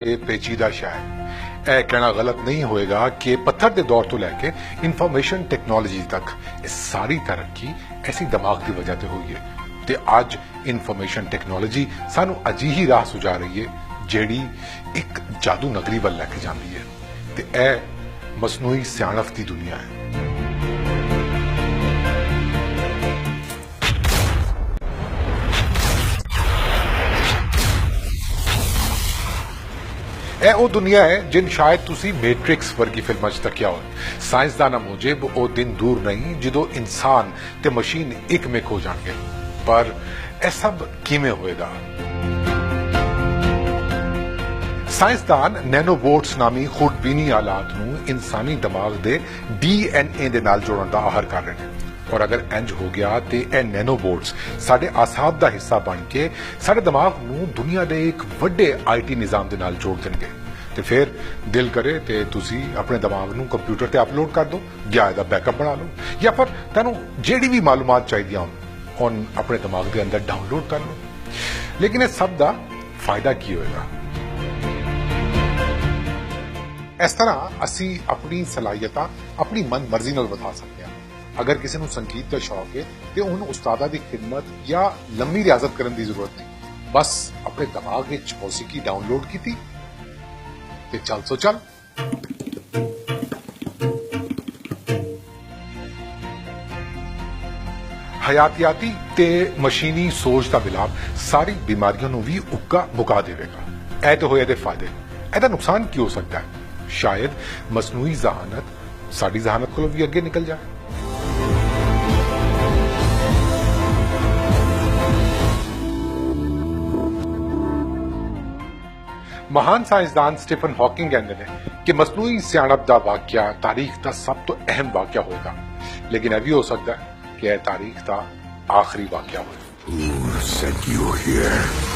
ਇਹ ਪੇਚੀਦਾ ਸ਼ੈ ਹੈ। ਇਹ ਕਹਿਣਾ ਗਲਤ ਨਹੀਂ ਹੋਏਗਾ ਕਿ ਪੱਥਰ ਦੇ ਦੌਰ ਤੋਂ ਲੈ ਕੇ ਇਨਫੋਰਮੇਸ਼ਨ ਟੈਕਨੋਲੋਜੀ ਤੱਕ ਇਹ ਸਾਰੀ ਤਰੱਕੀ ਐਸੀ ਦਿਮਾਗ ਦੀ ਵਜ੍ਹਾ ਤੇ ਹੋਈ ਹੈ ਤੇ ਅੱਜ ਇਨਫੋਰਮੇਸ਼ਨ ਟੈਕਨੋਲੋਜੀ ਸਾਨੂੰ ਅਜਿਹੀ ਰਾਹ ਸੁਝਾ ਰਹੀ ਹੈ ਜਿਹੜੀ ਇੱਕ ਜਾਦੂ ਨਗਰੀ ਵੱਲ ਲੈ ਕੇ ਜਾਂਦੀ ਹੈ ਤੇ ਇਹ ਮਸਨੂਈ ਸਿਆਣਪ ਦੀ ਦੁਨੀਆ ਹੈ। ਇਹ ਉਹ ਦੁਨੀਆ ਹੈ ਜਿਨ ਸ਼ਾਇਦ ਤੁਸੀਂ ਮੈਟ੍ਰਿਕਸ ਵਰਗੀ ਫਿਲਮਾਂ 'ਚ ਤੱਕਿਆ ਹੋਵੇ। ਸਾਇੰਸਦਾਨਾਂ ਮੁਜਬ ਉਹ ਦਿਨ ਦੂਰ ਨਹੀਂ ਜਦੋਂ ਇਨਸਾਨ ਤੇ ਮਸ਼ੀਨ ਇੱਕਮਿਕ ਹੋ ਜਾਣਗੇ, ਪਰ ਇਹ ਸਭ ਕਿਵੇਂ ਹੋਏਗਾ? ਸਾਇੰਸਦਾਨ ਨੈਨੋਬੋਟਸ ਨਾਮੀ ਖੁਰਦਬੀਨੀ ਆਲਾਤ ਨੂੰ ਇਨਸਾਨੀ ਦਿਮਾਗ ਦੇ DNA ਦੇ ਨਾਲ ਜੋੜਨ ਦਾ ਆਹਰ ਕਰ ਰਹੇ ਨੇ ਔਰ ਅਗਰ ਇੰਜ ਹੋ ਗਿਆ ਤੇ ਇਹ ਨੈਨੋਬੋਟਸ ਸਾਡੇ ਆਸਾਬ ਦਾ ਹਿੱਸਾ ਬਣ ਕੇ ਸਾਡੇ ਦਿਮਾਗ ਨੂੰ ਦੁਨੀਆ ਦੇ ਇੱਕ ਵੱਡੇ IT ਨਿਜ਼ਾਮ ਦੇ ਨਾਲ ਜੋੜ ਦੇਣਗੇ ਤੇ ਫਿਰ ਦਿਲ ਕਰੇ ਤੇ ਤੁਸੀਂ ਆਪਣੇ ਦਿਮਾਗ ਨੂੰ ਕੰਪਿਊਟਰ ਤੇ ਅਪਲੋਡ ਕਰ ਦਿਓ ਜਾਂ ਇਹਦਾ ਬੈਕਅਪ ਬਣਾ ਲਓ ਜਾਂ ਫਿਰ ਤੁਹਾਨੂੰ ਜਿਹੜੀ ਵੀ ਮਾਲੂਮਾਤ ਚਾਹੀਦੀਆਂ ਹੋਣ ਆਪਣੇ ਦਿਮਾਗ ਦੇ ਅੰਦਰ ਡਾਊਨਲੋਡ ਕਰ ਲਓ। ਲੇਕਿਨ ਇਹ ਸਭ ਦਾ ਫਾਇਦਾ ਕੀ ਹੋਏਗਾ? ਇਸ ਤਰ੍ਹਾਂ ਅਸੀਂ ਆਪਣੀ ਸਲਾਹੀਅਤਾਂ ਆਪਣੀ ਮਨ ਮਰਜ਼ੀ ਨਾਲ ਵਧਾ ਸਕਦੇ ਹਾਂ। ਅਗਰ ਕਿਸੇ ਨੂੰ ਸੰਗੀਤ ਦਾ ਸ਼ੌਕ ਹੈ ਤੇ ਉਹਨੂੰ ਉਸਤਾਦਾਂ ਦੀ ਖਿਦਮਤ ਜਾਂ ਲੰਮੀ ਰਿਆਜ਼ਤ ਕਰਨ ਦੀ ਜ਼ਰੂਰਤ ਨਹੀਂ, ਬਸ ਆਪਣੇ ਦਿਮਾਗ ਵਿੱਚ ਮੌਸੀਕੀ ਡਾਊਨਲੋਡ ਕੀਤੀ ਤੇ ਚੱਲ ਸੋ ਚੱਲ। ਹਯਾਤਿਆਤੀ ਤੇ ਮਸ਼ੀਨੀ ਸੋਚ ਦਾ ਮਿਲਾਪ ਸਾਰੀ ਬਿਮਾਰੀਆਂ ਨੂੰ ਵੀ ਉੱਕਾ ਮੁਕਾ ਦੇਵੇਗਾ। ਇਹ ਤਾਂ ਹੋਏ ਇਹਦੇ ਫਾਇਦੇ। ਇਹਦਾ ਨੁਕਸਾਨ ਕੀ ਹੋ ਸਕਦਾ ਹੈ? ਸ਼ਾਇਦ ਮਸਨੂਈ ਜ਼ਹਾਨਤ ਸਾਡੀ ਜ਼ਹਾਨਤ ਕੋਲੋਂ ਵੀ ਅੱਗੇ ਨਿਕਲ ਜਾਏ। ਮਹਾਨ ਸਾਇੰਸਦਾਨ ਸਟੀਫਨ ਹਾਕਿੰਗ ਕਹਿੰਦੇ ਨੇ ਕਿ ਮਸਨੂਈ ਸਿਆਣਪ ਦਾ ਵਾਕਿਆ ਤਾਰੀਖ ਦਾ ਸਭ ਤੋਂ ਅਹਿਮ ਵਾਕਿਆ ਹੋਏਗਾ, ਲੇਕਿਨ ਇਹ ਵੀ ਹੋ ਸਕਦਾ ਹੈ ਕਿ ਇਹ ਤਾਰੀਖ ਦਾ ਆਖਰੀ ਵਾਕਿਆ ਹੋਵੇ। Who sent you here?